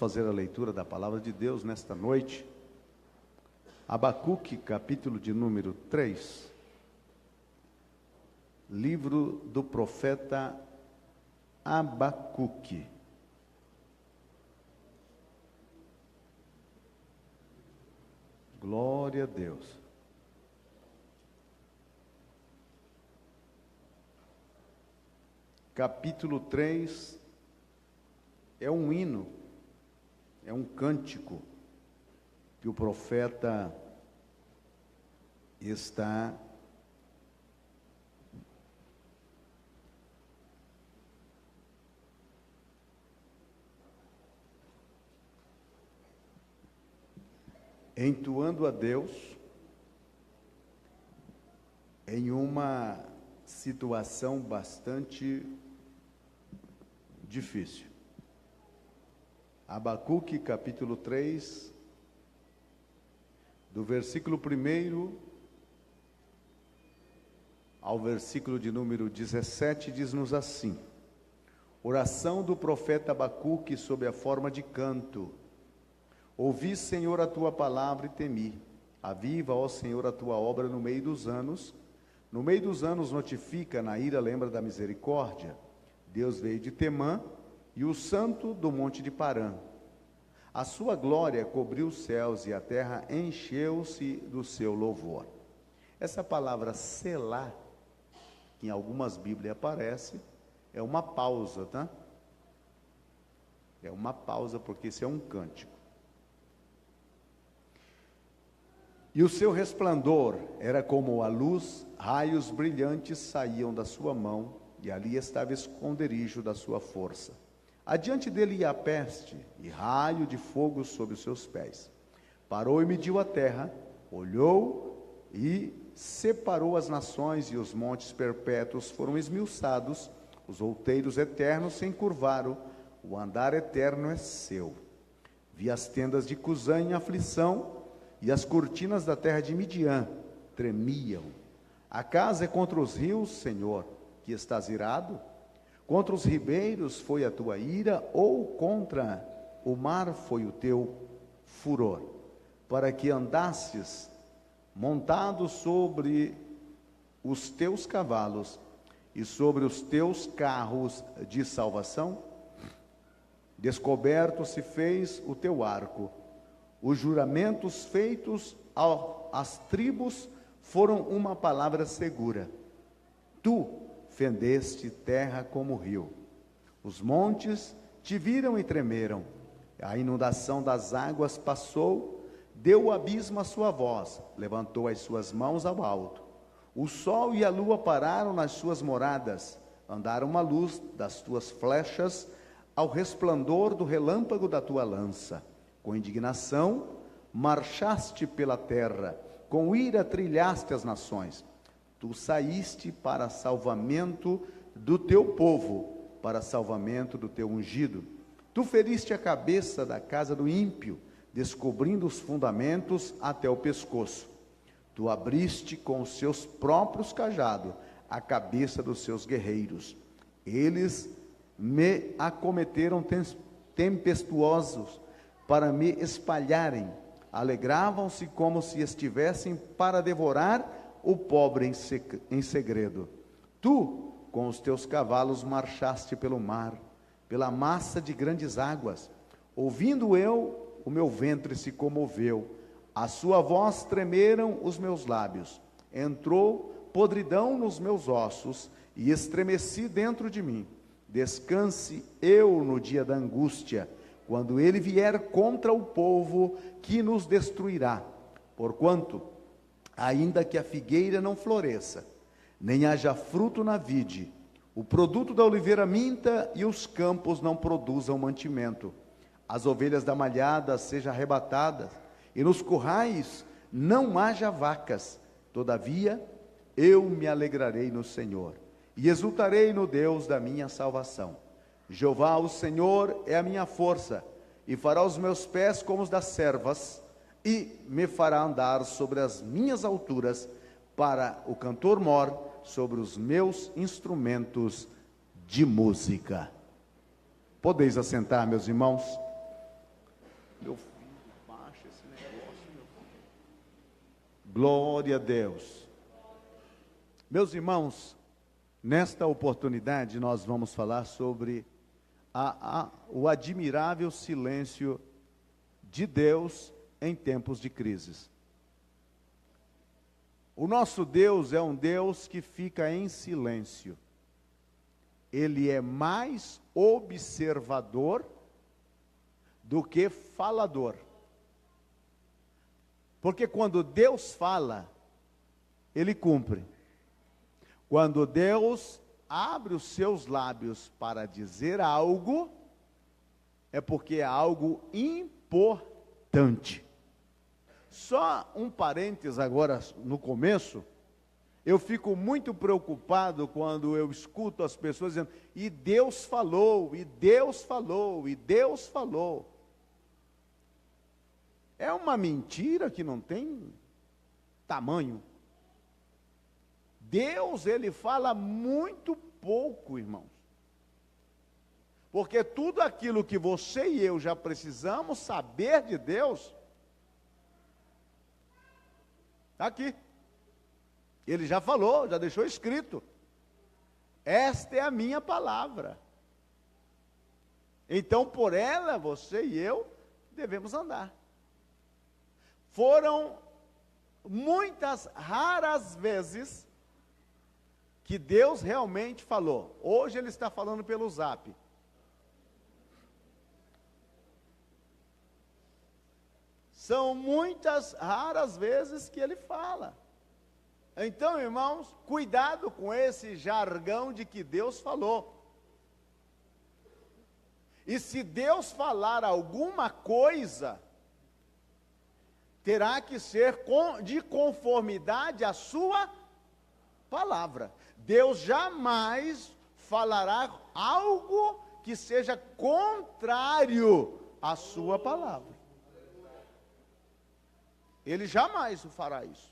fazer a leitura da palavra de Deus nesta noite. Abacuque, capítulo de número 3. Livro do profeta Abacuque. Glória a Deus. Capítulo 3 é um hino, é um cântico que o profeta está entoando a Deus em uma situação bastante difícil. Abacuque, capítulo 3, do versículo 1 ao versículo de número 17, diz-nos assim: oração do profeta Abacuque sob a forma de canto. Ouvi, Senhor, a tua palavra e temi. Aviva, ó Senhor, a tua obra no meio dos anos. No meio dos anos notifica, na ira lembra da misericórdia. Deus veio de Temã e o santo do monte de Parã. A sua glória cobriu os céus e a terra encheu-se do seu louvor. Essa palavra selá, que em algumas Bíblias aparece, é uma pausa, tá? É uma pausa porque isso é um cântico. E o seu resplandor era como a luz, raios brilhantes saíam da sua mão, e ali estava esconderijo da sua força. Adiante dele ia a peste, e raio de fogo sob os seus pés. Parou e mediu a terra, olhou e separou as nações, e os montes perpétuos foram esmiuçados, os outeiros eternos se encurvaram, o andar eterno é seu. Vi as tendas de Cusã em aflição, e as cortinas da terra de Midian tremiam. A casa é contra os rios, Senhor, que estás irado? Contra os ribeiros foi a tua ira, ou contra o mar foi o teu furor? Para que andasses montado sobre os teus cavalos e sobre os teus carros de salvação? Descoberto se fez o teu arco. Os juramentos feitos às tribos foram uma palavra segura. Tu fendeste terra como rio. Os montes te viram e tremeram. A inundação das águas passou, deu o abismo a sua voz, levantou as suas mãos ao alto. O sol e a lua pararam nas suas moradas, andaram à luz das tuas flechas, ao resplendor do relâmpago da tua lança. Com indignação, marchaste pela terra, com ira trilhaste as nações. Tu saíste para salvamento do teu povo, para salvamento do teu ungido. Tu feriste a cabeça da casa do ímpio, descobrindo os fundamentos até o pescoço. Tu abriste com os seus próprios cajados a cabeça dos seus guerreiros. Eles me acometeram tempestuosos, para me espalharem, alegravam-se como se estivessem para devorar o pobre em segredo. Tu, com os teus cavalos, marchaste pelo mar, pela massa de grandes águas. Ouvindo eu, o meu ventre se comoveu, a sua voz tremeram os meus lábios. Entrou podridão nos meus ossos e estremeci dentro de mim. Descanse eu no dia da angústia, quando ele vier contra o povo que nos destruirá. Porquanto, ainda que a figueira não floresça, nem haja fruto na vide, o produto da oliveira minta e os campos não produzam mantimento, as ovelhas da malhada sejam arrebatadas, e nos currais não haja vacas, todavia eu me alegrarei no Senhor, e exultarei no Deus da minha salvação. Jeová, o Senhor, é a minha força, e fará os meus pés como os das servas, e me fará andar sobre as minhas alturas, para o cantor mor sobre os meus instrumentos de música. Podeis assentar, meus irmãos. Meu filho, baixa esse negócio, meu filho. Glória a Deus. Meus irmãos, nesta oportunidade nós vamos falar sobre o admirável silêncio de Deus em tempos de crises. O nosso Deus é um Deus que fica em silêncio. Ele é mais observador do que falador. Porque quando Deus fala, Ele cumpre. Quando Deus abre os seus lábios para dizer algo, é porque é algo importante. Só um parênteses agora no começo, eu fico muito preocupado quando eu escuto as pessoas dizendo, e Deus falou, e Deus falou, e Deus falou. É uma mentira que não tem tamanho. Deus, Ele fala muito pouco, irmãos. Porque tudo aquilo que você e eu já precisamos saber de Deus, está aqui. Ele já falou, já deixou escrito. Esta é a minha palavra. Então, por ela, você e eu devemos andar. Foram muitas raras vezes que Deus realmente falou. Hoje Ele está falando pelo Zap. São muitas raras vezes que Ele fala. Então, irmãos, cuidado com esse jargão de que Deus falou. E se Deus falar alguma coisa, terá que ser de conformidade à sua palavra. Deus jamais falará algo que seja contrário à sua palavra. Ele jamais fará isso.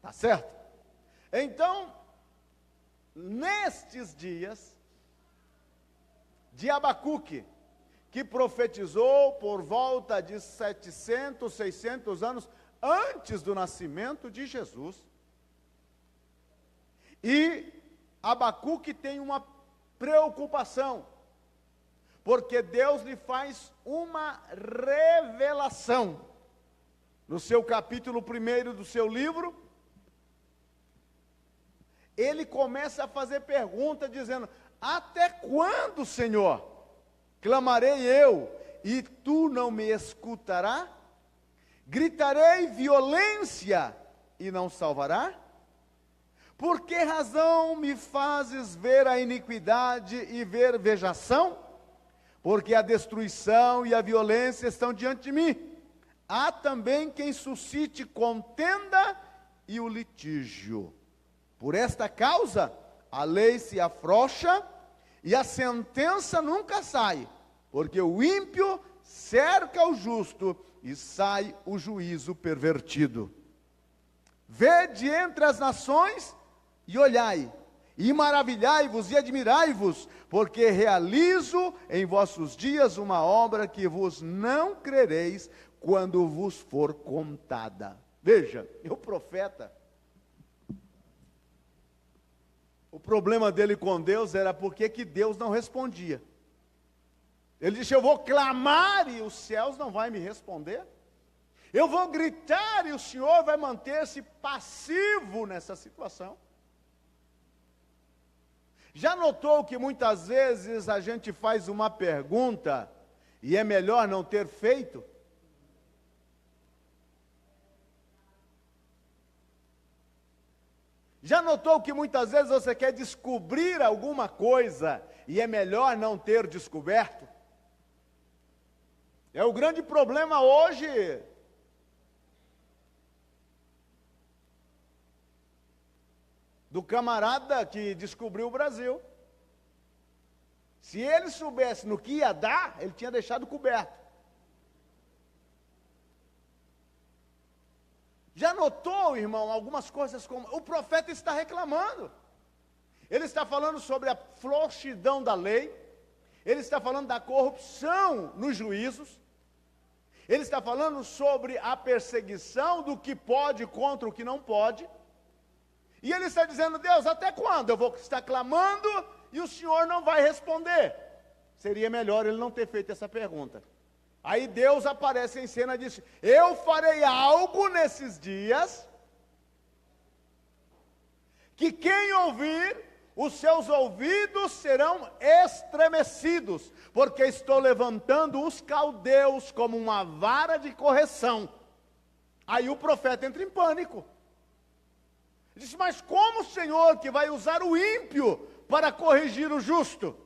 Tá certo? Então, nestes dias de Abacuque, que profetizou por volta de 700, 600 anos antes do nascimento de Jesus, e Abacuque tem uma preocupação, porque Deus lhe faz uma revelação. No seu capítulo 1 do seu livro, ele começa a fazer pergunta dizendo, até quando, Senhor, clamarei eu, e tu não me escutarás? Gritarei violência, e não salvará? Por que razão me fazes ver a iniquidade e ver vejação? Porque a destruição e a violência estão diante de mim. Há também quem suscite contenda e o litígio. Por esta causa, a lei se afrouxa e a sentença nunca sai, porque o ímpio cerca o justo e sai o juízo pervertido. Vede entre as nações e olhai, e maravilhai-vos e admirai-vos, porque realizo em vossos dias uma obra que vos não crereis quando vos for contada. Veja, o profeta, o problema dele com Deus era porque que Deus não respondia. Ele disse, eu vou clamar e os céus não vão me responder. Eu vou gritar e o Senhor vai manter-se passivo nessa situação. Já notou que muitas vezes a gente faz uma pergunta e é melhor não ter feito? Já notou que muitas vezes você quer descobrir alguma coisa e é melhor não ter descoberto? É o grande problema hoje. Do camarada que descobriu o Brasil. Se ele soubesse no que ia dar, ele tinha deixado coberto. Já notou, irmão, algumas coisas como... O profeta está reclamando. Ele está falando sobre a frouxidão da lei. Ele está falando da corrupção nos juízos. Ele está falando sobre a perseguição do que pode contra o que não pode. E ele está dizendo: Deus, até quando eu vou estar clamando e o Senhor não vai responder? Seria melhor ele não ter feito essa pergunta. Aí Deus aparece em cena e diz: eu farei algo nesses dias, que quem ouvir, os seus ouvidos serão estremecidos, porque estou levantando os caldeus como uma vara de correção. Aí o profeta entra em pânico. Ele diz: mas como o Senhor que vai usar o ímpio para corrigir o justo?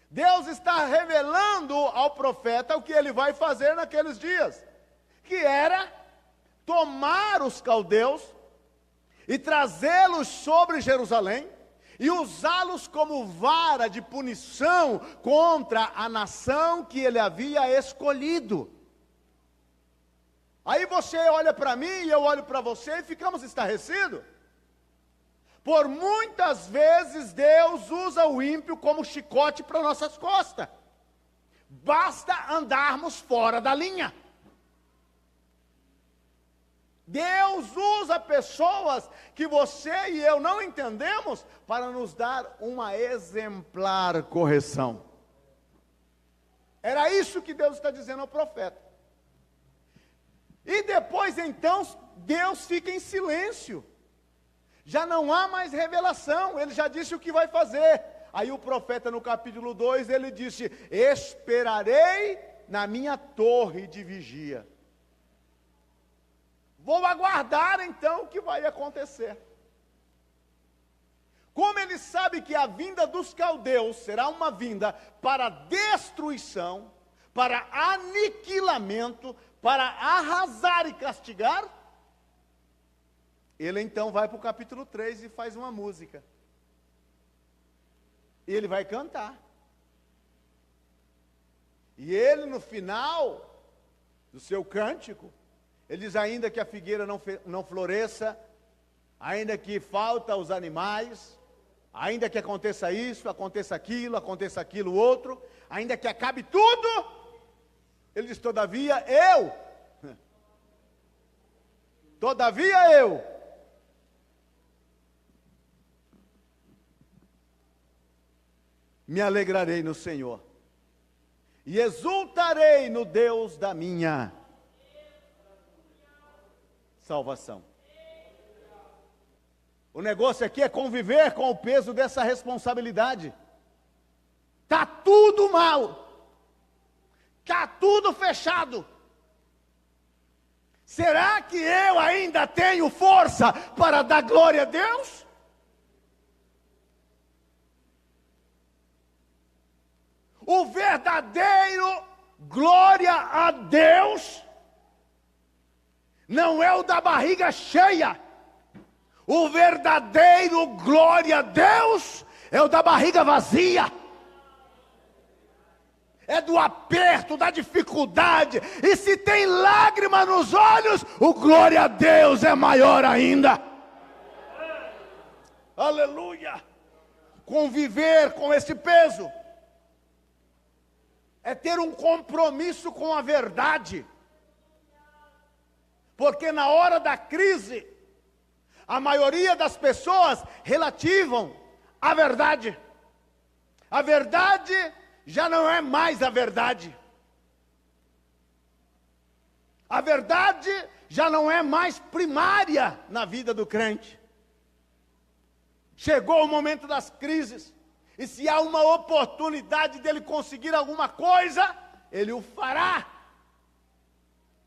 Deus está revelando ao profeta o que ele vai fazer naqueles dias, que era tomar os caldeus e trazê-los sobre Jerusalém e usá-los como vara de punição contra a nação que ele havia escolhido. Aí você olha para mim e eu olho para você e ficamos estarrecidos. Por muitas vezes Deus usa o ímpio como chicote para nossas costas. Basta andarmos fora da linha. Deus usa pessoas que você e eu não entendemos para nos dar uma exemplar correção. Era isso que Deus está dizendo ao profeta. E depois então Deus fica em silêncio. Já não há mais revelação, ele já disse o que vai fazer. Aí o profeta no capítulo 2, ele disse: esperarei na minha torre de vigia. Vou aguardar então o que vai acontecer. Como ele sabe que a vinda dos caldeus será uma vinda para destruição, para aniquilamento, para arrasar e castigar, ele então vai para o capítulo 3 e faz uma música. E ele vai cantar. E ele, no final do seu cântico, ele diz: ainda que a figueira não floresça, ainda que falta os animais, ainda que aconteça isso, aconteça aquilo outro, ainda que acabe tudo, ele diz: todavia eu me alegrarei no Senhor, e exultarei no Deus da minha salvação. O negócio aqui é conviver com o peso dessa responsabilidade. Está tudo mal, está tudo fechado. Será que eu ainda tenho força para dar glória a Deus? O verdadeiro glória a Deus não é o da barriga cheia. O verdadeiro glória a Deus é o da barriga vazia. É do aperto, da dificuldade. E se tem lágrima nos olhos, o glória a Deus é maior ainda. Aleluia. Conviver com esse peso é ter um compromisso com a verdade. Porque na hora da crise, a maioria das pessoas relativam a verdade. A verdade já não é mais a verdade. A verdade já não é mais primária na vida do crente. Chegou o momento das crises, e se há uma oportunidade dele conseguir alguma coisa, ele o fará.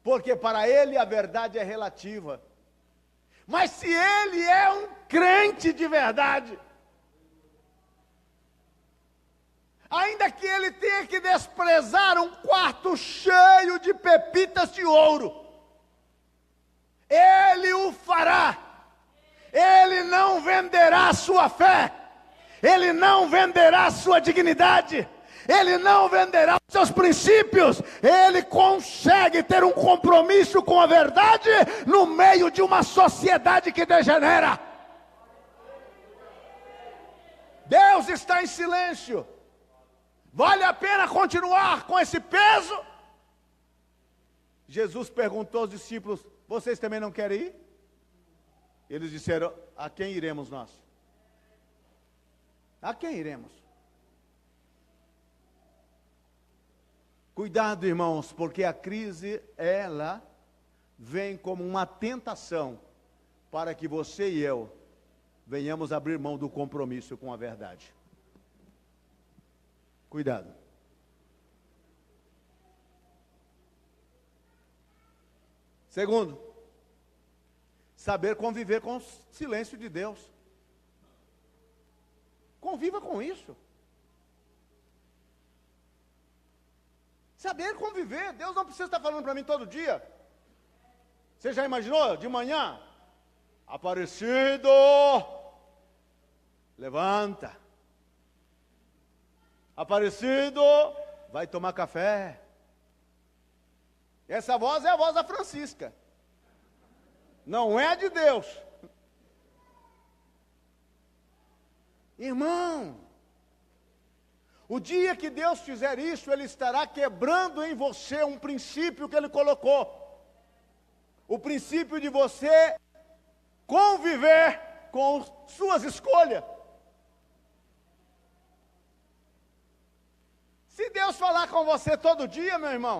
Porque para ele a verdade é relativa. Mas se ele é um crente de verdade, ainda que ele tenha que desprezar um quarto cheio de pepitas de ouro, ele o fará. Ele não venderá a sua fé, ele não venderá a sua dignidade, ele não venderá os seus princípios. Ele consegue ter um compromisso com a verdade no meio de uma sociedade que degenera. Deus está em silêncio. Vale a pena continuar com esse peso? Jesus perguntou aos discípulos: vocês também não querem ir? Eles disseram: a quem iremos nós? A quem iremos? Cuidado, irmãos, porque a crise, ela vem como uma tentação para que você e eu venhamos abrir mão do compromisso com a verdade. Cuidado. Segundo, saber conviver com o silêncio de Deus. Conviva com isso. Saber conviver. Deus não precisa estar falando para mim todo dia. Você já imaginou? De manhã, Aparecido, levanta. Aparecido, vai tomar café. Essa voz é a voz da Francisca. Não é de Deus. Irmão, o dia que Deus fizer isso, Ele estará quebrando em você um princípio que Ele colocou. O princípio de você conviver com suas escolhas. Se Deus falar com você todo dia, meu irmão,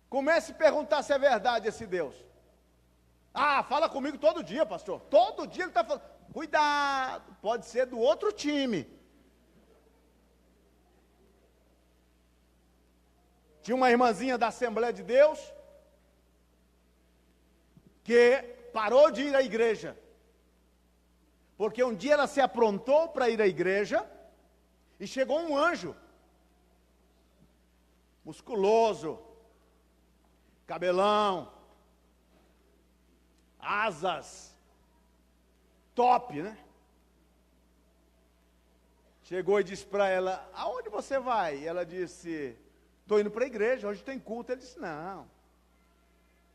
comece a perguntar se é verdade esse Deus. Ah, fala comigo todo dia, pastor. Todo dia Ele está falando. Cuidado, pode ser do outro time. Tinha uma irmãzinha da Assembleia de Deus que parou de ir à igreja, porque um dia ela se aprontou para ir à igreja e chegou um anjo, musculoso, cabelão, asas, top, né? Chegou e disse para ela: aonde você vai? E ela disse: estou indo para a igreja, hoje tem culto. Ele disse: não,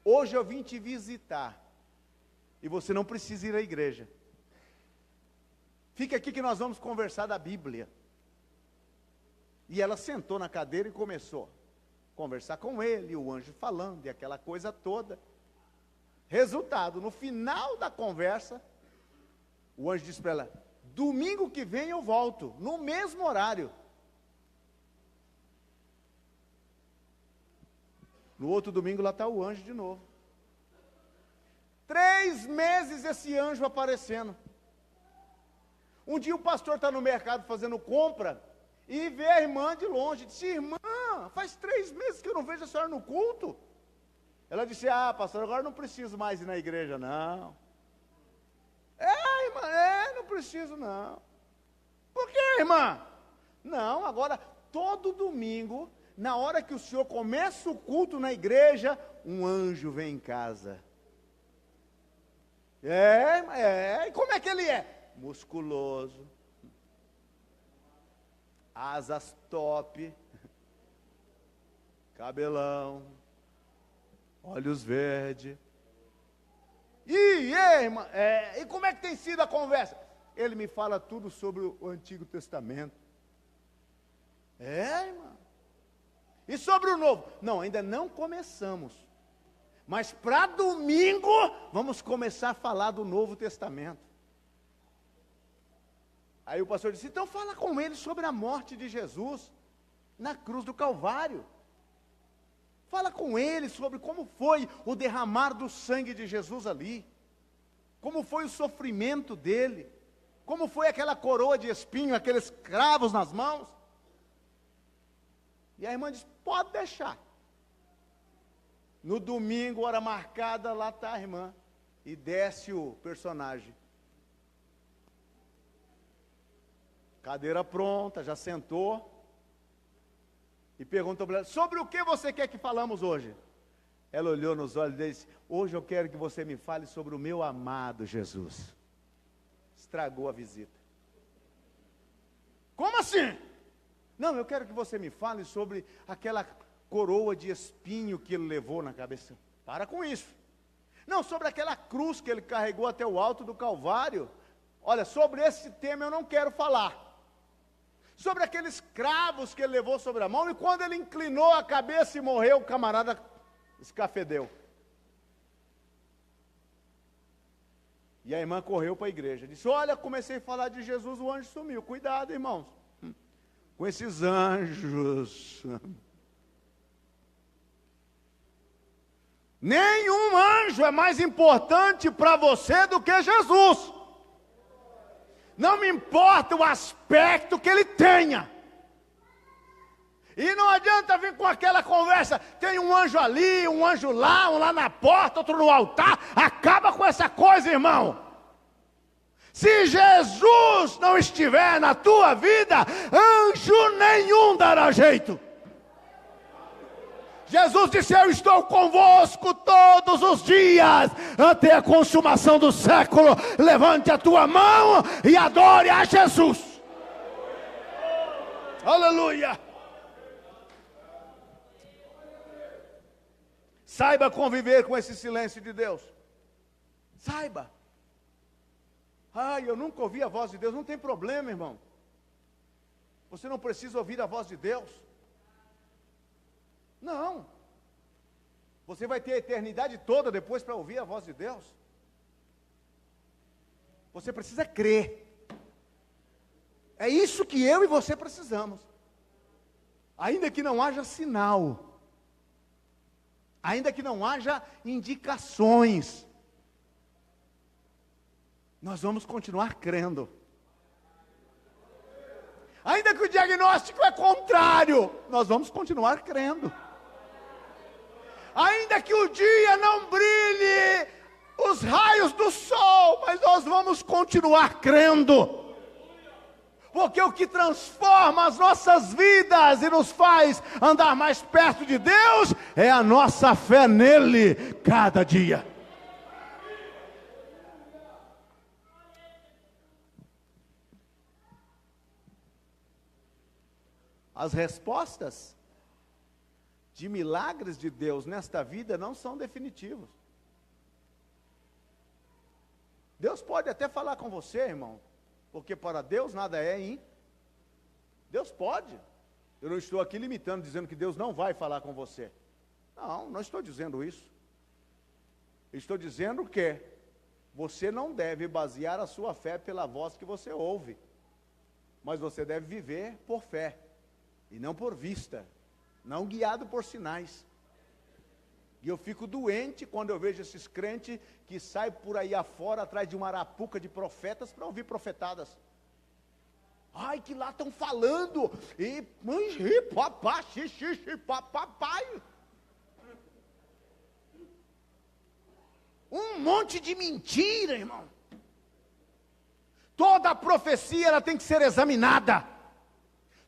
hoje eu vim te visitar, e você não precisa ir à igreja. Fica aqui que nós vamos conversar da Bíblia. E ela sentou na cadeira e começou a conversar com ele, e o anjo falando, e aquela coisa toda. Resultado, no final da conversa, o anjo disse para ela: domingo que vem eu volto, no mesmo horário. No outro domingo lá está o anjo de novo. 3 meses esse anjo aparecendo. Um dia o pastor está no mercado fazendo compra e vê a irmã de longe. Disse: irmã, faz 3 meses que eu não vejo a senhora no culto. Ela disse: ah, pastor, agora não preciso mais ir na igreja, não. Irmã, não preciso não. Por quê, irmã? Não, agora todo domingo, na hora que o senhor começa o culto na igreja, um anjo vem em casa. E como é que ele é? Musculoso, asas top, cabelão, olhos verdes. Irmã, e como é que tem sido a conversa? Ele me fala tudo sobre o Antigo Testamento. Irmã. E sobre o Novo? Não, ainda não começamos. Mas para domingo, vamos começar a falar do Novo Testamento. Aí o pastor disse: então fala com ele sobre a morte de Jesus na cruz do Calvário. Fala com ele sobre como foi o derramar do sangue de Jesus ali. Como foi o sofrimento dele. Como foi aquela coroa de espinho, aqueles cravos nas mãos. E a irmã disse: pode deixar. No domingo, hora marcada, lá está a irmã. E desce o personagem. Cadeira pronta, já sentou. E perguntou para ela: sobre o que você quer que falamos hoje? Ela olhou nos olhos dele e disse: hoje eu quero que você me fale sobre o meu amado Jesus. Estragou a visita. Como assim? Não, eu quero que você me fale sobre aquela coroa de espinho que ele levou na cabeça. Para com isso. Não, sobre aquela cruz que ele carregou até o alto do Calvário. Olha, sobre esse tema eu não quero falar. Sobre aqueles cravos que ele levou sobre a mão, e quando ele inclinou a cabeça e morreu, o camarada escafedeu. E a irmã correu para a igreja. Disse, olha, comecei a falar de Jesus, o anjo sumiu. Cuidado, irmãos, com esses anjos. Nenhum anjo é mais importante para você do que Jesus. Não me importa o aspecto que ele tenha. E não adianta vir com aquela conversa, tem um anjo ali, um anjo lá, um lá na porta, outro no altar. Acaba com essa coisa, irmão. Se Jesus não estiver na tua vida, anjo nenhum dará jeito. Jesus disse, eu estou convosco todos os dias, até a consumação do século. Levante a tua mão e adore a Jesus. Aleluia. Saiba conviver com esse silêncio de Deus. Saiba. Ai, eu nunca ouvi a voz de Deus. Não tem problema, irmão. Você não precisa ouvir a voz de Deus. Não. Você vai ter a eternidade toda depois para ouvir a voz de Deus. Você precisa crer. É isso que eu e você precisamos. Ainda que não haja sinal. Ainda que não haja indicações. Nós vamos continuar crendo. Ainda que o diagnóstico é contrário, nós vamos continuar crendo. Ainda que o dia não brilhe os raios do sol, mas nós vamos continuar crendo. Porque o que transforma as nossas vidas e nos faz andar mais perto de Deus é a nossa fé nele cada dia. As respostas de milagres de Deus nesta vida não são definitivos. Deus pode até falar com você, irmão, porque para Deus nada é Deus pode. Eu não estou aqui limitando, dizendo que Deus não vai falar com você. Não estou dizendo isso. Estou dizendo que você não deve basear a sua fé pela voz que você ouve, mas você deve viver por fé, e não por vista, não guiado por sinais. E eu fico doente quando eu vejo esses crentes que saem por aí afora, atrás de uma arapuca de profetas, para ouvir profetadas. Ai, que lá estão falando, papai. Um monte de mentira, irmão. Toda profecia ela tem que ser examinada.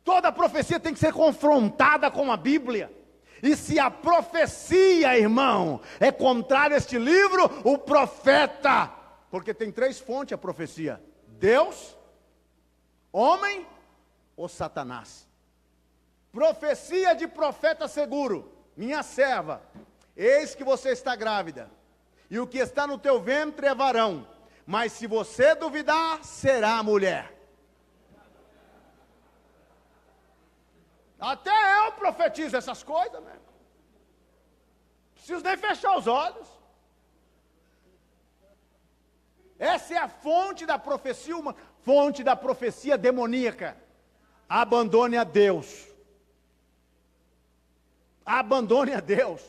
Toda profecia tem que ser confrontada com a Bíblia. E se a profecia, irmão, é contrária a este livro, o profeta, porque tem 3 fontes a profecia: Deus, homem ou Satanás. Profecia de profeta seguro: minha serva, eis que você está grávida, e o que está no teu ventre é varão, mas se você duvidar, será mulher. Até eu profetizo essas coisas, né? Preciso nem fechar os olhos. Essa é a fonte da profecia, uma fonte da profecia demoníaca. Abandone a Deus. Abandone a Deus.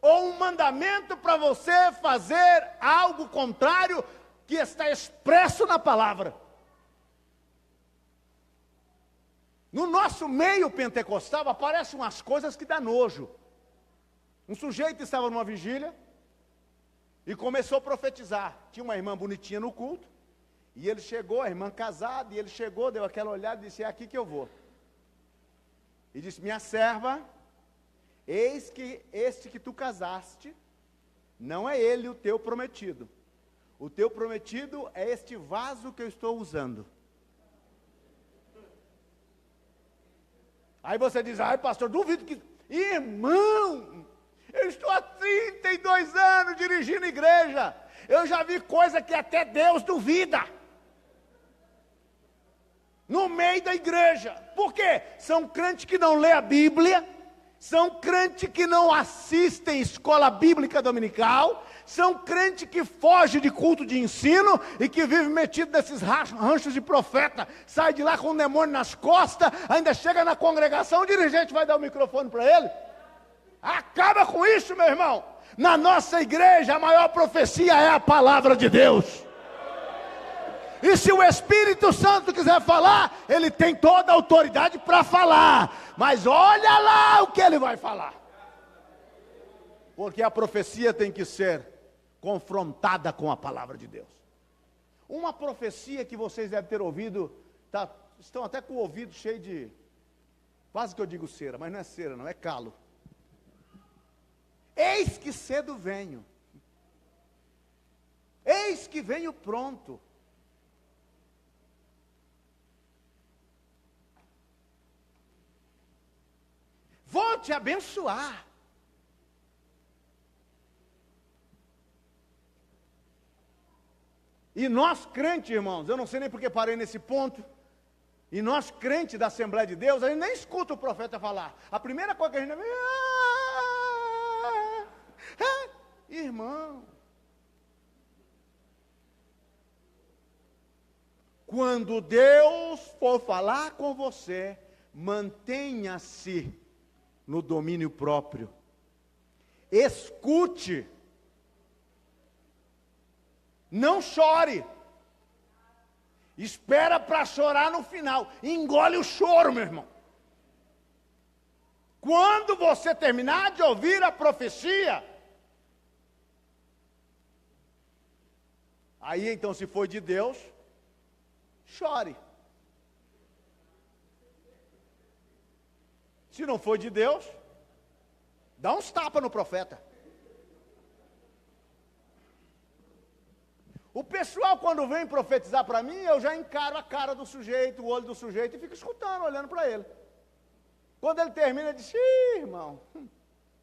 Ou um mandamento para você fazer algo contrário que está expresso na palavra. No nosso meio pentecostal aparecem umas coisas que dá nojo. Um sujeito estava numa vigília e começou a profetizar. Tinha uma irmã bonitinha no culto, e ele chegou, a irmã casada, e ele chegou, deu aquela olhada e disse: é aqui que eu vou. E disse: minha serva, eis que este que tu casaste, não é ele o teu prometido. O teu prometido é este vaso que eu estou usando. Aí você diz: ai pastor, duvido que... Irmão, eu estou há 32 anos dirigindo igreja. Eu já vi coisa que até Deus duvida. No meio da igreja. Por quê? São crentes que não lê a Bíblia, São crentes que não assistem escola bíblica dominical, são crentes que fogem de culto de ensino e que vivem metido nesses ranchos de profeta, sai de lá com um demônio nas costas, ainda chega na congregação, o dirigente vai dar o microfone para ele. Acaba com isso, meu irmão. Na nossa igreja a maior profecia é a palavra de Deus. E se o Espírito Santo quiser falar, ele tem toda a autoridade para falar. Mas olha lá o que ele vai falar. Porque a profecia tem que ser confrontada com a palavra de Deus. Uma profecia que vocês devem ter ouvido, estão até com o ouvido cheio de, quase que eu digo cera, mas não é cera não, é calo. Eis que cedo venho. Eis que venho pronto. Vou te abençoar. E nós crentes, irmãos, eu não sei nem porque parei nesse ponto. E nós crentes da Assembleia de Deus, a gente nem escuta o profeta falar. A primeira coisa que a gente vê, irmão. Quando Deus for falar com você, mantenha-se no domínio próprio. Escute. Não chore. Espera para chorar no final. Engole o choro, meu irmão. Quando você terminar de ouvir a profecia, aí então, se foi de Deus, chore. Se não for de Deus, dá uns tapas no profeta. O pessoal, quando vem profetizar para mim, eu já encaro a cara do sujeito, o olho do sujeito, e fico escutando, olhando para ele. Quando ele termina, ele diz, irmão,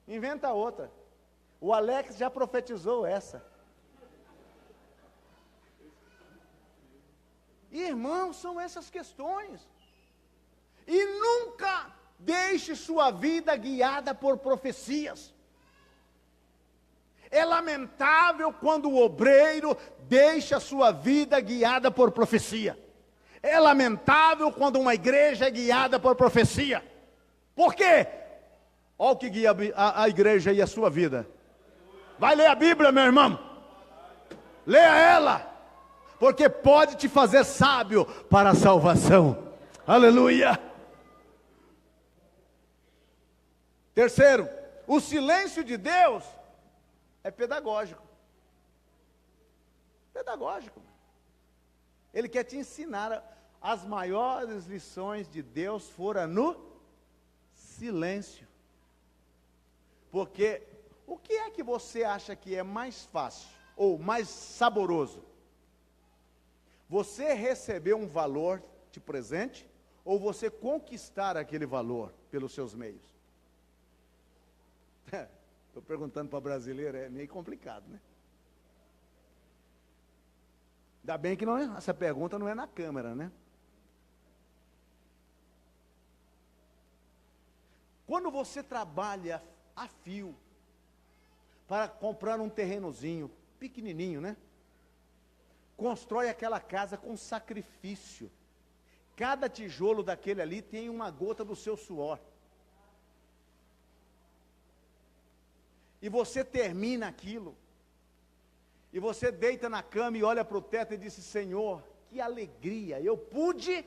inventa outra. O Alex já profetizou essa. Irmãos, são essas questões. E nunca deixe sua vida guiada por profecias. É lamentável quando o obreiro deixa a sua vida guiada por profecia. É lamentável quando uma igreja é guiada por profecia. Por quê? Olha o que guia a igreja e a sua vida. Vai ler a Bíblia, meu irmão. Leia ela. Porque pode te fazer sábio para a salvação. Aleluia. Terceiro, o silêncio de Deus é pedagógico. Pedagógico. Ele quer te ensinar. As maiores lições de Deus foram no silêncio. Porque o que é que você acha que é mais fácil ou mais saboroso? Você receber um valor de presente ou você conquistar aquele valor pelos seus meios? Estou perguntando para brasileiro, é meio complicado, né? Ainda bem que não, essa pergunta não é na câmera, né? Quando você trabalha a fio para comprar um terrenozinho pequenininho, né? Constrói aquela casa com sacrifício. Cada tijolo daquele ali tem uma gota do seu suor. E você termina aquilo. E você deita na cama e olha para o teto e diz, Senhor, que alegria, eu pude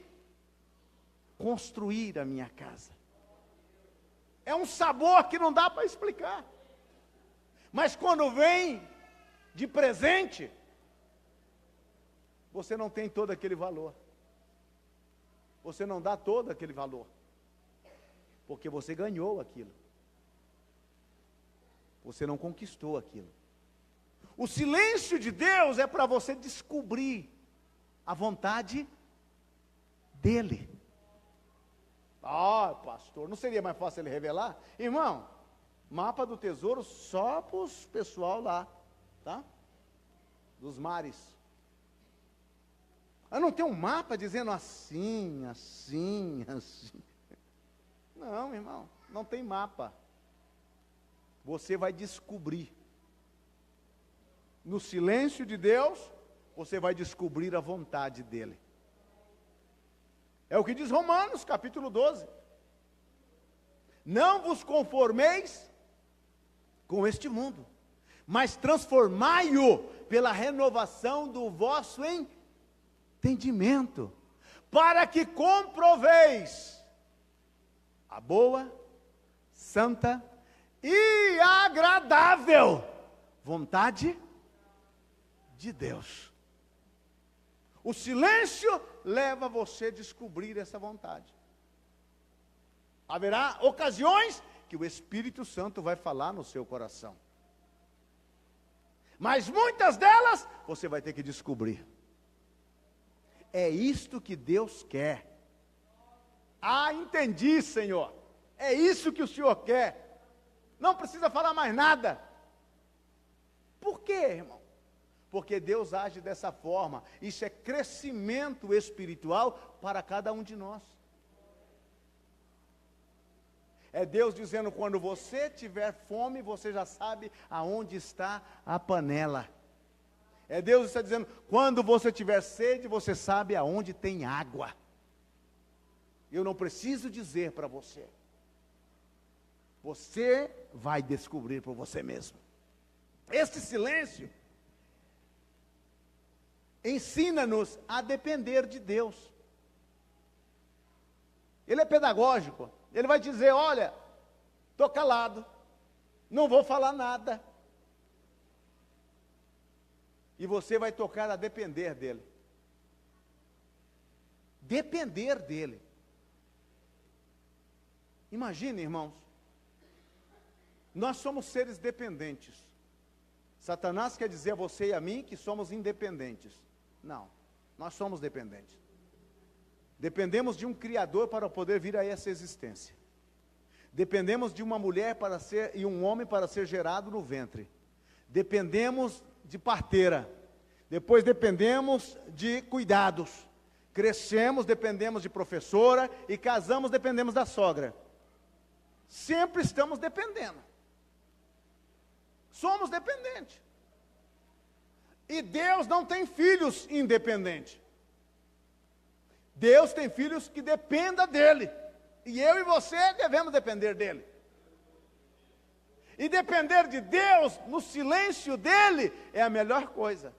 construir a minha casa. É um sabor que não dá para explicar. Mas quando vem de presente, você não tem todo aquele valor. Você não dá todo aquele valor. Porque você ganhou aquilo. Você não conquistou aquilo. O silêncio de Deus é para você descobrir a vontade dEle. Ah, pastor, não seria mais fácil ele revelar? Irmão, mapa do tesouro só para os pessoal lá, tá? Dos mares. Eu não tenho um mapa dizendo assim, assim, assim. Não, irmão. não tem mapa. Você vai descobrir. No silêncio de Deus, você vai descobrir a vontade dEle. É o que diz Romanos, capítulo 12. Não vos conformeis com este mundo, mas transformai-o pela renovação do vosso entendimento, para que comproveis a boa, santa e agradável vontade de Deus. O silêncio leva você a descobrir essa vontade. Haverá ocasiões que o Espírito Santo vai falar no seu coração. Mas muitas delas você vai ter que descobrir. É isto que Deus quer. Ah, entendi, Senhor. É isso que o Senhor quer. Não precisa falar mais nada. Por quê, irmão? Porque Deus age dessa forma. Isso é crescimento espiritual para cada um de nós. É Deus dizendo, quando você tiver fome, você já sabe aonde está a panela. É Deus está dizendo, quando você tiver sede, você sabe aonde tem água. Eu não preciso dizer para você. Você vai descobrir por você mesmo. Este silêncio ensina-nos a depender de Deus. Ele é pedagógico. Ele vai dizer, olha, estou calado, não vou falar nada. E você vai tocar a depender dele. Depender dele. Imagine, irmãos, nós somos seres dependentes. Satanás quer dizer a você e a mim que somos independentes. Não, nós somos dependentes. Dependemos de um Criador para poder vir a essa existência. Dependemos de uma mulher e um homem para ser gerado no ventre. Dependemos de parteira. Depois dependemos de cuidados. Crescemos, dependemos de professora. E casamos, dependemos da sogra. Sempre estamos dependendo. Somos dependentes. E Deus não tem filhos independentes. Deus tem filhos que dependam dele. E eu e você devemos depender dele. E depender de Deus, no silêncio dele, é a melhor coisa.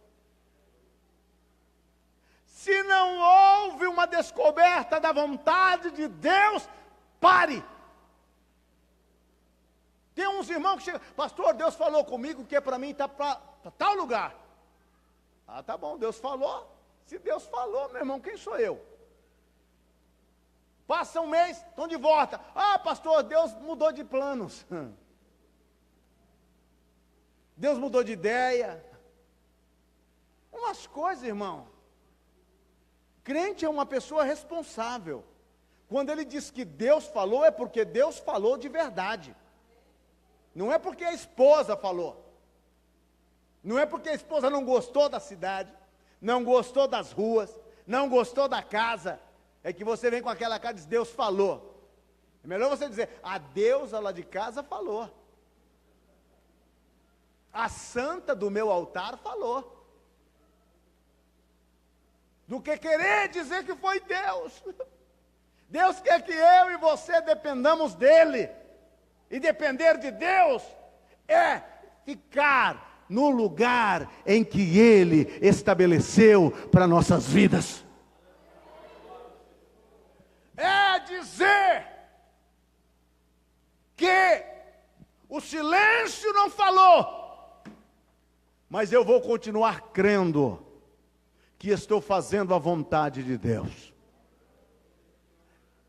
Se não houve uma descoberta da vontade de Deus, pare. Tem uns irmãos que chegam, pastor, Deus falou comigo que é para mim, está para tal lugar. Ah, tá bom, Deus falou. Se Deus falou, meu irmão, quem sou eu? Passa um mês, estão de volta. Ah, pastor, Deus mudou de planos. Deus mudou de ideia. Umas coisas, irmão. Crente é uma pessoa responsável. Quando ele diz que Deus falou, é porque Deus falou de verdade. Não é porque a esposa falou. Não é porque a esposa não gostou da cidade, não gostou das ruas, não gostou da casa. É que você vem com aquela cara e diz, Deus falou. É melhor você dizer, a deusa lá de casa falou. A santa do meu altar falou. Do que querer dizer que foi Deus. Deus quer que eu e você dependamos dele. E depender de Deus é ficar no lugar em que ele estabeleceu para nossas vidas. É dizer que o silêncio não falou, mas eu vou continuar crendo que estou fazendo a vontade de Deus.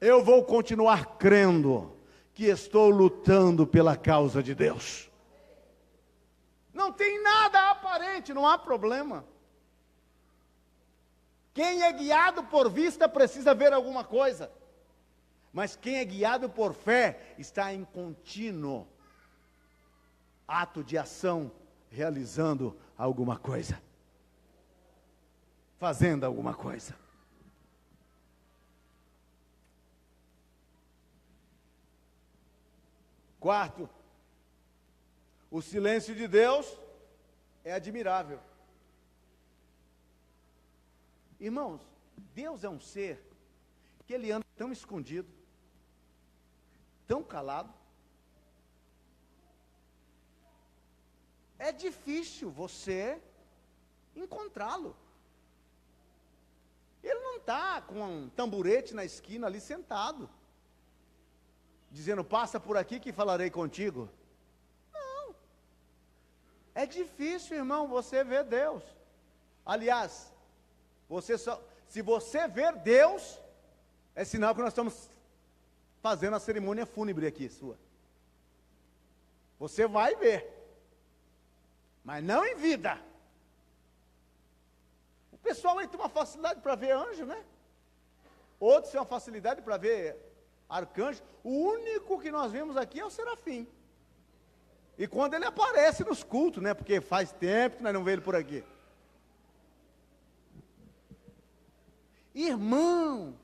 Eu vou continuar crendo que estou lutando pela causa de Deus. Não tem nada aparente, não há problema. Quem é guiado por vista precisa ver alguma coisa. Mas quem é guiado por fé está em contínuo ato de ação, realizando alguma coisa. Fazendo alguma coisa. Quarto, o silêncio de Deus é admirável. Irmãos, Deus é um ser que ele anda tão escondido, tão calado. É difícil você encontrá-lo. Ele não está com um tamborete na esquina ali sentado, dizendo, passa por aqui que falarei contigo. Não. É difícil, irmão, você ver Deus. Aliás, se você ver Deus, é sinal que nós estamos fazendo a cerimônia fúnebre aqui, sua. Você vai ver, mas não em vida. O pessoal aí tem uma facilidade para ver anjo, né? Outros têm uma facilidade para ver arcanjo. O único que nós vemos aqui é o serafim. E quando ele aparece nos cultos, né? Porque faz tempo que nós não vemos ele por aqui. Irmão,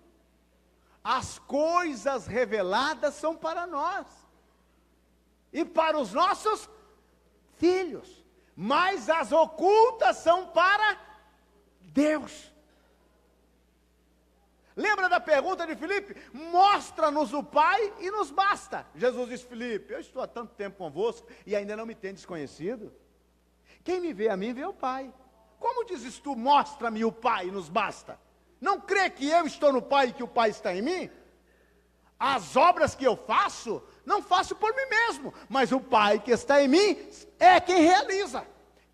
as coisas reveladas são para nós e para os nossos filhos, mas as ocultas são para Deus. Lembra da pergunta de Filipe? Mostra-nos o Pai e nos basta. Jesus disse, Filipe, eu estou há tanto tempo convosco e ainda não me tendes conhecido. Quem me vê a mim, vê o Pai. Como dizes tu, mostra-me o Pai e nos basta? Não crê que eu estou no Pai e que o Pai está em mim? As obras que eu faço, não faço por mim mesmo, mas o Pai que está em mim é quem realiza.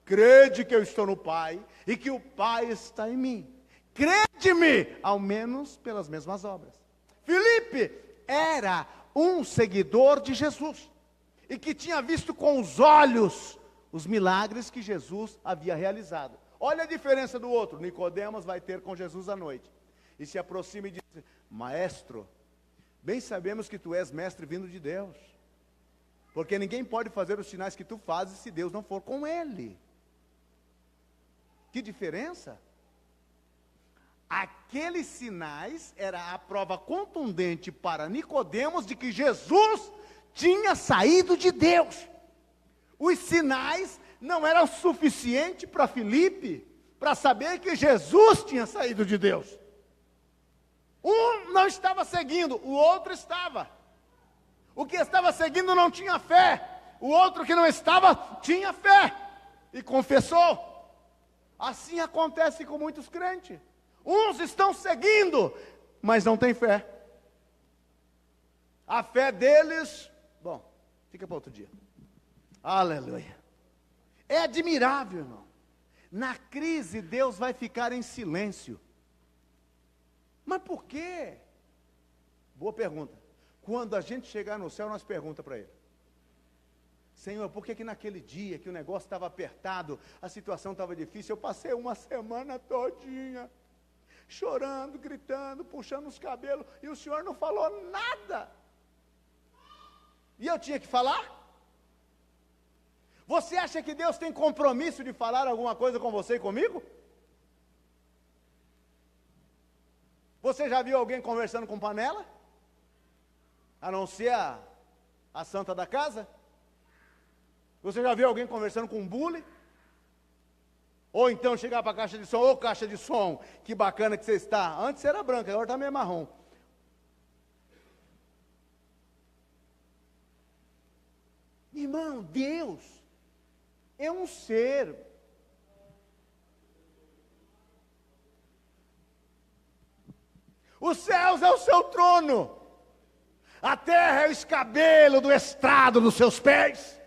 Crede que eu estou no Pai e que o Pai está em mim. Crede-me, ao menos pelas mesmas obras. Filipe era um seguidor de Jesus e que tinha visto com os olhos os milagres que Jesus havia realizado. Olha a diferença do outro. Nicodemos vai ter com Jesus à noite e se aproxima e diz, Maestro, bem sabemos que tu és mestre vindo de Deus, porque ninguém pode fazer os sinais que tu fazes se Deus não for com ele. Que diferença? Aqueles sinais era a prova contundente para Nicodemos de que Jesus tinha saído de Deus. Os sinais não eram suficientes para Filipe para saber que Jesus tinha saído de Deus. Um não estava seguindo, o outro estava. O que estava seguindo não tinha fé, o outro que não estava tinha fé e confessou. Assim acontece com muitos crentes. Uns estão seguindo, mas não têm fé. A fé deles, bom, fica para outro dia. Aleluia. É admirável, irmão. Na crise, Deus vai ficar em silêncio. Mas por quê? Boa pergunta. Quando a gente chegar no céu, nós perguntamos para Ele. Senhor, por que naquele dia que o negócio estava apertado, a situação estava difícil, eu passei uma semana todinha, chorando, gritando, puxando os cabelos, e o Senhor não falou nada. E eu tinha que falar? Você acha que Deus tem compromisso de falar alguma coisa com você e comigo? Você já viu alguém conversando com panela? A não ser a santa da casa? Você já viu alguém conversando com um bule? Ou então chegar para a caixa de som, ô caixa de som, que bacana que você está. Antes era branca, agora está meio marrom. Irmão, Deus é um ser. Os céus é o seu trono. A terra é o escabelo do estrado dos seus pés.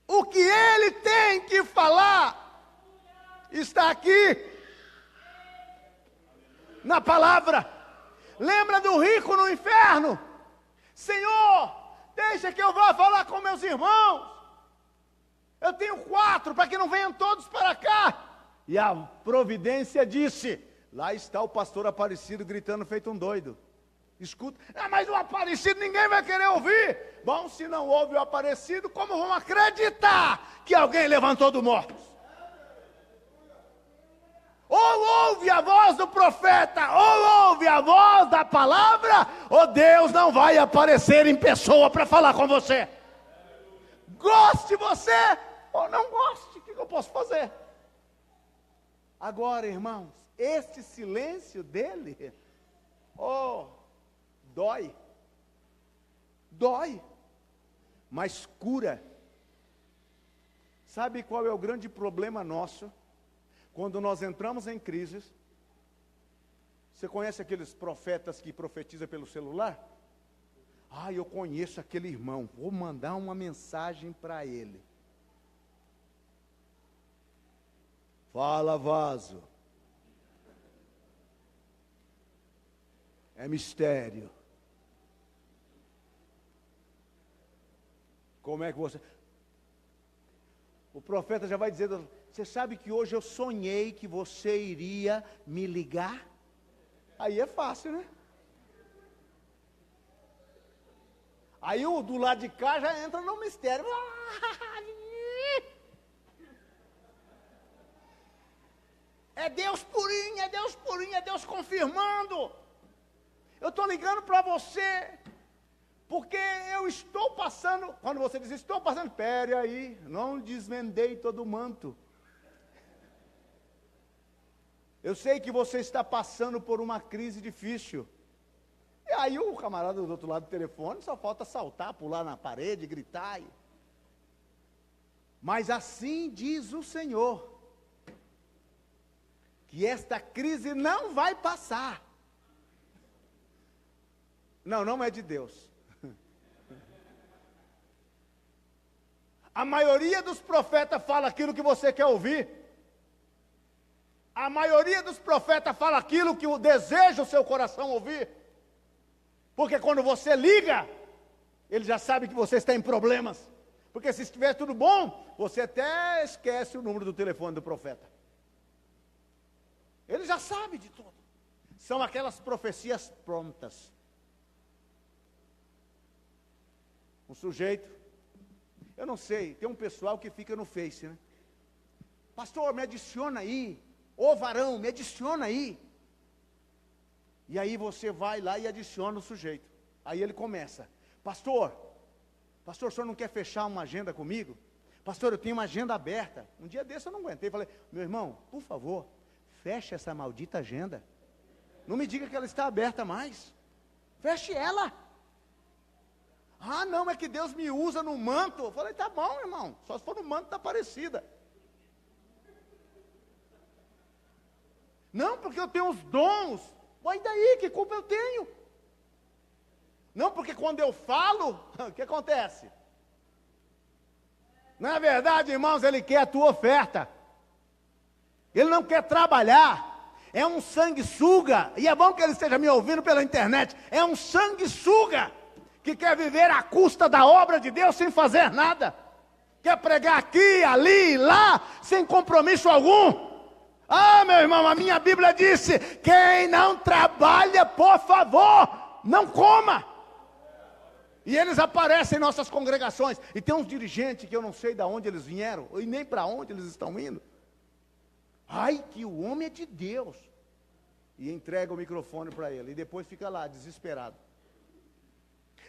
O que ele tem que falar está aqui na palavra. Lembra do rico no inferno? Senhor, deixa que eu vá falar com meus irmãos. Eu tenho 4 para que não venham todos para cá. E a providência disse, lá está o pastor Aparecido gritando feito um doido. Escuta, mas o Aparecido ninguém vai querer ouvir. Bom, se não ouve o Aparecido, como vão acreditar que alguém levantou do morto? Ou ouve a voz do profeta, ou ouve a voz da palavra, ou Deus não vai aparecer em pessoa para falar com você. Goste você ou não goste, o que eu posso fazer? Agora, irmãos, este silêncio dele, dói, mas cura. Sabe qual é o grande problema nosso? Quando nós entramos em crises, você conhece aqueles profetas que profetizam pelo celular? Eu conheço aquele irmão, vou mandar uma mensagem para ele. Fala, vaso. É mistério. Como é que você... O profeta já vai dizer, você sabe que hoje eu sonhei que você iria me ligar? Aí é fácil, né? Aí o do lado de cá já entra no mistério. É Deus purinho, é Deus confirmando. Eu estou ligando para você, porque eu estou passando, quando você diz, estou passando, espere aí, não desvendei todo o manto. Eu sei que você está passando por uma crise difícil. E aí o camarada do outro lado do telefone só falta saltar, pular na parede, gritar. Mas assim diz o Senhor, que esta crise não vai passar. Não é de Deus. A maioria dos profetas fala aquilo que você quer ouvir. A maioria dos profetas fala aquilo que deseja o seu coração ouvir. Porque quando você liga, ele já sabe que você está em problemas. Porque se estiver tudo bom, você até esquece o número do telefone do profeta. Ele já sabe de tudo. São aquelas profecias prontas. Um sujeito, eu não sei, tem um pessoal que fica no Face, né? Pastor, me adiciona aí. Ô varão, me adiciona aí. E aí você vai lá e adiciona o sujeito. Aí ele começa, pastor, o senhor não quer fechar uma agenda comigo? Pastor, eu tenho uma agenda aberta. Um dia desse eu não aguentei, falei, meu irmão, por favor, feche essa maldita agenda. Não me diga que ela está aberta mais. Feche ela. Não, é que Deus me usa no manto. Eu falei, tá bom, irmão, só se for no manto da Aparecida. Não, porque eu tenho os dons. Mas daí, que culpa eu tenho? Não, porque quando eu falo, o que acontece? Na verdade, irmãos, ele quer a tua oferta. Ele não quer trabalhar. É um sanguessuga. E é bom que ele esteja me ouvindo pela internet. É um sanguessuga que quer viver à custa da obra de Deus sem fazer nada. Quer pregar aqui, ali, lá, sem compromisso algum. Meu irmão, a minha Bíblia disse, quem não trabalha, por favor, não coma. E eles aparecem em nossas congregações. E tem uns dirigentes que eu não sei de onde eles vieram, e nem para onde eles estão indo. Que o homem é de Deus. E entrega o microfone para ele, e depois fica lá, desesperado.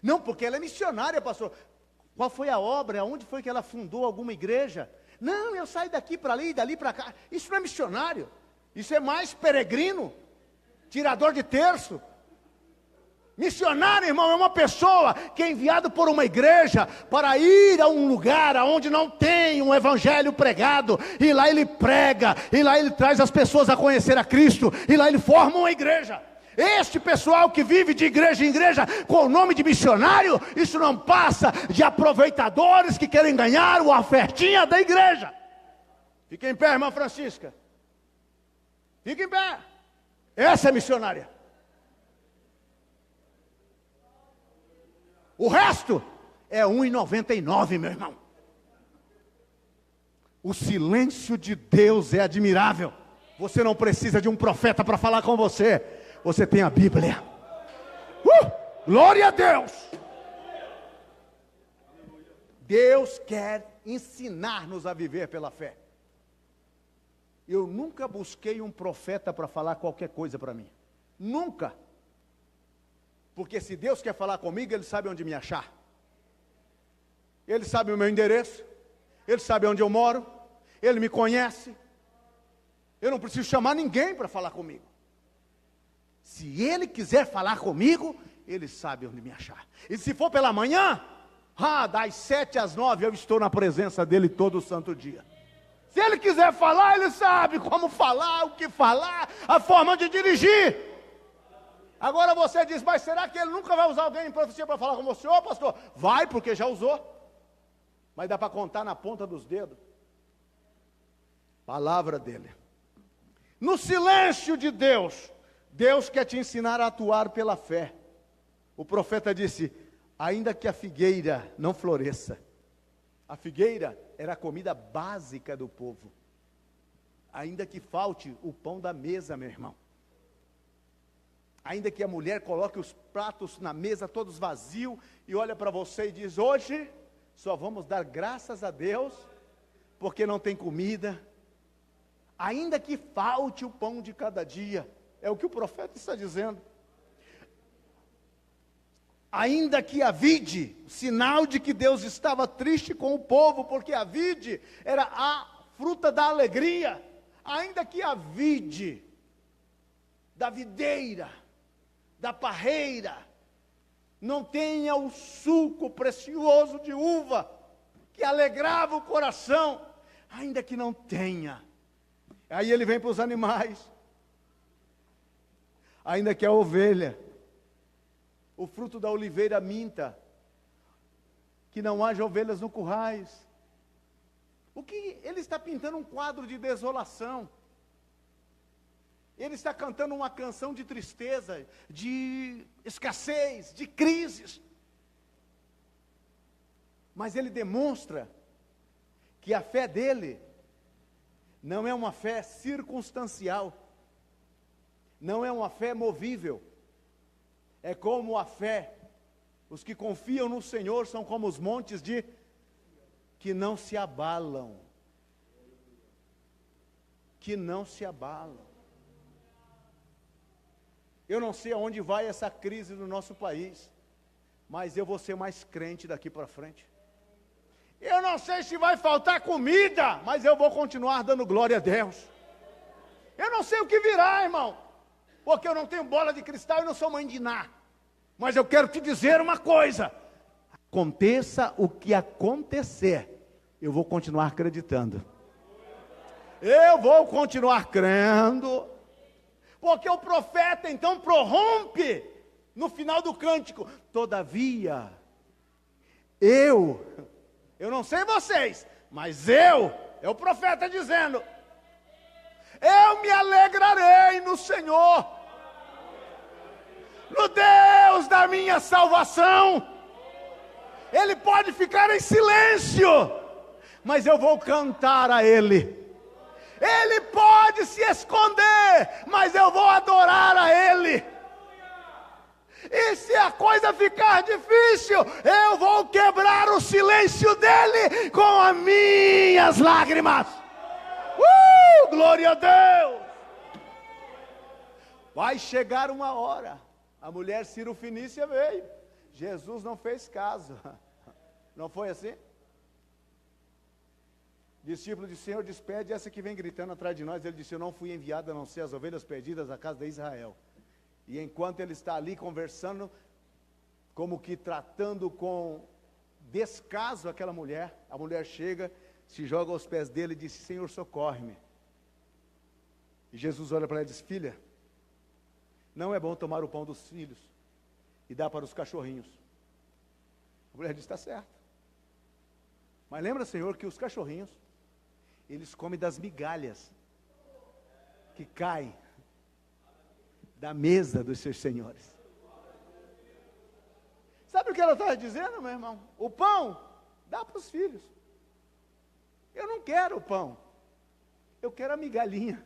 Não, porque ela é missionária, pastor. Qual foi a obra? Onde foi que ela fundou alguma igreja? Não, eu saio daqui para ali, dali para cá. Isso não é missionário. Isso é mais peregrino, tirador de terço. Missionário, irmão, é uma pessoa que é enviado por uma igreja para ir a um lugar onde não tem um evangelho pregado. E lá ele prega, e lá ele traz as pessoas a conhecer a Cristo, e lá ele forma uma igreja. Este pessoal que vive de igreja em igreja com o nome de missionário, isso não passa de aproveitadores que querem ganhar a ofertinha da igreja. Fica em pé, irmã Francisca. Fica em pé. Essa é missionária. O resto é 1,99, meu irmão. O silêncio de Deus é admirável. Você não precisa de um profeta para falar com você. Você tem a Bíblia. Glória a Deus. Deus quer ensinar-nos a viver pela fé. Eu nunca busquei um profeta para falar qualquer coisa para mim. Nunca. Porque se Deus quer falar comigo, Ele sabe onde me achar. Ele sabe o meu endereço. Ele sabe onde eu moro. Ele me conhece. Eu não preciso chamar ninguém para falar comigo. Se Ele quiser falar comigo, Ele sabe onde me achar. E se for pela manhã, das 7 às 9, eu estou na presença dEle todo o santo dia. Se Ele quiser falar, Ele sabe como falar, o que falar, a forma de dirigir. Agora você diz, mas será que Ele nunca vai usar alguém em profecia para falar com você? Ô pastor, vai, porque já usou. Mas dá para contar na ponta dos dedos. Palavra dEle. No silêncio de Deus, Deus quer te ensinar a atuar pela fé. O profeta disse, ainda que a figueira não floresça. A figueira era a comida básica do povo. Ainda que falte o pão da mesa, meu irmão. Ainda que a mulher coloque os pratos na mesa todos vazios e olha para você e diz, hoje só vamos dar graças a Deus, porque não tem comida. Ainda que falte o pão de cada dia, é o que o profeta está dizendo. Ainda que a vide, sinal de que Deus estava triste com o povo, porque a vide era a fruta da alegria. Ainda que a vide, da videira, da parreira, não tenha o suco precioso de uva, que alegrava o coração, ainda que não tenha. Aí ele vem para os animais. Ainda que a ovelha, o fruto da oliveira minta, que não haja ovelhas no currais. O que ele está pintando um quadro de desolação. Ele está cantando uma canção de tristeza, de escassez, de crises. Mas ele demonstra que a fé dele não é uma fé circunstancial, não é uma fé movível. É como a fé, os que confiam no Senhor são como os montes que não se abalam. Que não se abalam. Eu não sei aonde vai essa crise no nosso país, mas eu vou ser mais crente daqui para frente. Eu não sei se vai faltar comida, mas eu vou continuar dando glória a Deus. Eu não sei o que virá, irmão, porque eu não tenho bola de cristal e não sou mãe de Ná. Mas eu quero te dizer uma coisa: aconteça o que acontecer, eu vou continuar acreditando. Eu vou continuar crendo, porque o profeta então prorrompe no final do cântico. Todavia, eu não sei vocês, mas é o profeta dizendo, eu me alegrarei no Senhor, no Deus da minha salvação. Ele pode ficar em silêncio, mas eu vou cantar a Ele. Ele pode se esconder, mas eu vou adorar a Ele. E se a coisa ficar difícil, eu vou quebrar o silêncio dele com as minhas lágrimas. Glória a Deus! Vai chegar uma hora. A mulher Cirofenícia veio. Jesus não fez caso. Não foi assim? Discípulo disse, Senhor, despede essa que vem gritando atrás de nós. Ele disse, eu não fui enviado a não ser as ovelhas perdidas da casa de Israel. E enquanto ele está ali conversando, como que tratando com descaso aquela mulher, a mulher chega, se joga aos pés dele e diz, Senhor, socorre-me. E Jesus olha para ela e diz, filha, não é bom tomar o pão dos filhos e dar para os cachorrinhos. A mulher diz, está certo. Mas lembra, Senhor, que os cachorrinhos, eles comem das migalhas que caem da mesa dos seus senhores. Sabe o que ela estava dizendo, meu irmão? O pão, dá para os filhos. Eu não quero o pão, eu quero a migalhinha.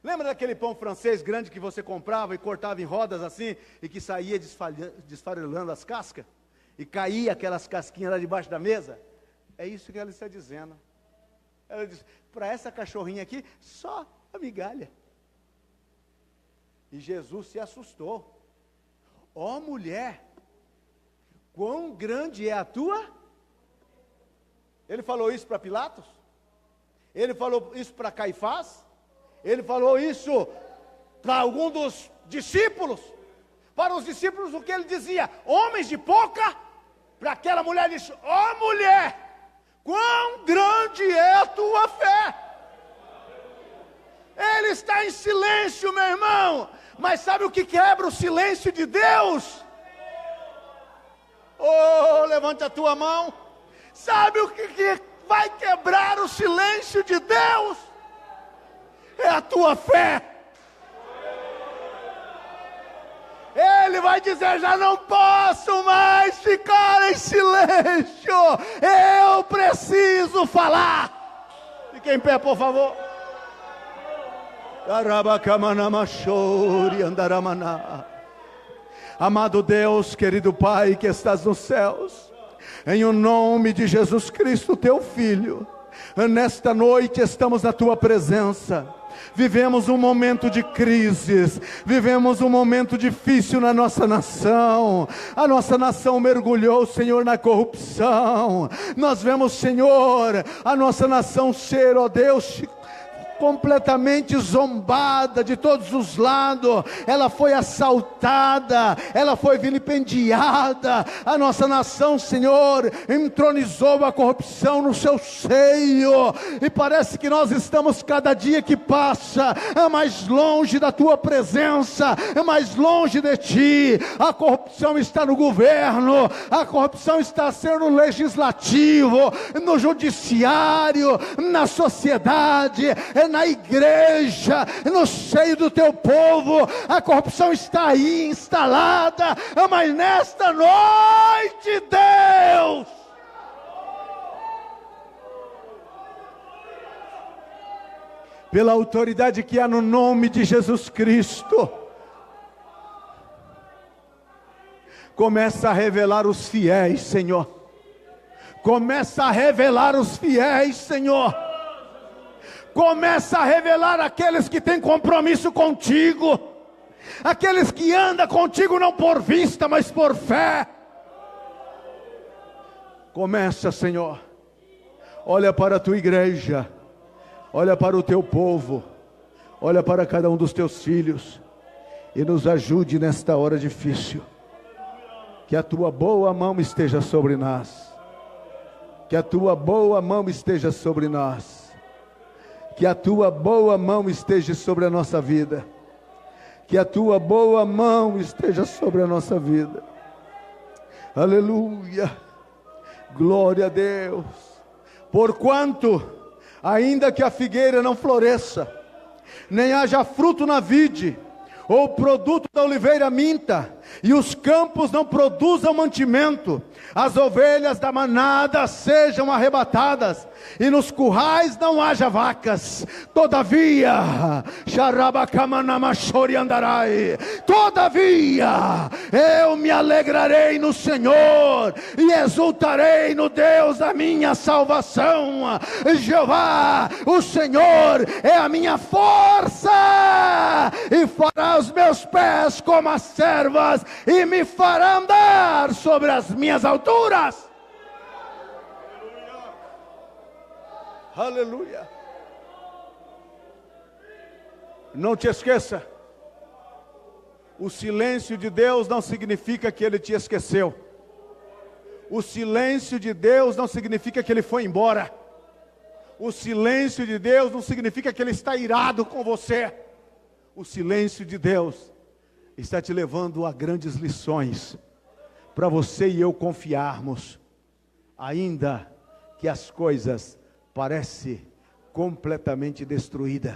Lembra daquele pão francês grande que você comprava e cortava em rodas assim, e que saía desfarelando as cascas? E caía aquelas casquinhas lá debaixo da mesa? É isso que ela está dizendo. Ela disse, para essa cachorrinha aqui, só a migalha. E Jesus se assustou. Ó mulher, quão grande é a tua? Ele falou isso para Pilatos? Ele falou isso para Caifás? Ele falou isso para algum dos discípulos? Para os discípulos o que ele dizia? Homens de pouca? Para aquela mulher ele disse, ó mulher, quão grande é a tua fé? Ele está em silêncio, meu irmão. Mas sabe o que quebra o silêncio de Deus? Oh, levante a tua mão. Sabe o que vai quebrar o silêncio de Deus? É a tua fé. Ele vai dizer, já não posso mais ficar em silêncio. Eu preciso falar. Fique em pé, por favor. Amado Deus, querido Pai que estás nos céus, em o nome de Jesus Cristo, teu Filho, nesta noite estamos na tua presença. Vivemos um momento de crises, vivemos um momento difícil na nossa nação. A nossa nação mergulhou, Senhor, na corrupção. Nós vemos, Senhor, a nossa nação ser, ó Deus, completamente zombada de todos os lados. Ela foi assaltada, ela foi vilipendiada. A nossa nação, Senhor, entronizou a corrupção no seu seio, e parece que nós estamos cada dia que passa mais longe da tua presença, mais longe de ti. A corrupção está no governo, a corrupção está sendo no legislativo, no judiciário, na sociedade, na igreja, no seio do teu povo. A corrupção está aí instalada, mas nesta noite, Deus, pela autoridade que há no nome de Jesus Cristo, começa a revelar os fiéis, Senhor. Começa a revelar os fiéis, Senhor. Começa a revelar aqueles que têm compromisso contigo, aqueles que andam contigo não por vista, mas por fé. Começa, Senhor. Olha para a tua igreja, olha para o teu povo, olha para cada um dos teus filhos, e nos ajude nesta hora difícil. Que a tua boa mão esteja sobre nós, que a tua boa mão esteja sobre nós. Que a tua boa mão esteja sobre a nossa vida. Que a tua boa mão esteja sobre a nossa vida. Aleluia. Glória a Deus. Porquanto, ainda que a figueira não floresça, nem haja fruto na vide, ou produto da oliveira minta, e os campos não produzam mantimento, as ovelhas da manada sejam arrebatadas, e nos currais não haja vacas. Todavia, todavia, eu me alegrarei no Senhor, e exultarei no Deus da minha salvação. Jeová, o Senhor, é a minha força, e fará os meus pés como as servas, e me fará andar sobre as minhas alturas. Aleluia. Não te esqueça, o silêncio de Deus não significa que Ele te esqueceu. O silêncio de Deus não significa que Ele foi embora. O silêncio de Deus não significa que Ele está irado com você. O silêncio de Deus está te levando a grandes lições, para você e eu confiarmos, ainda que as coisas parecem completamente destruídas.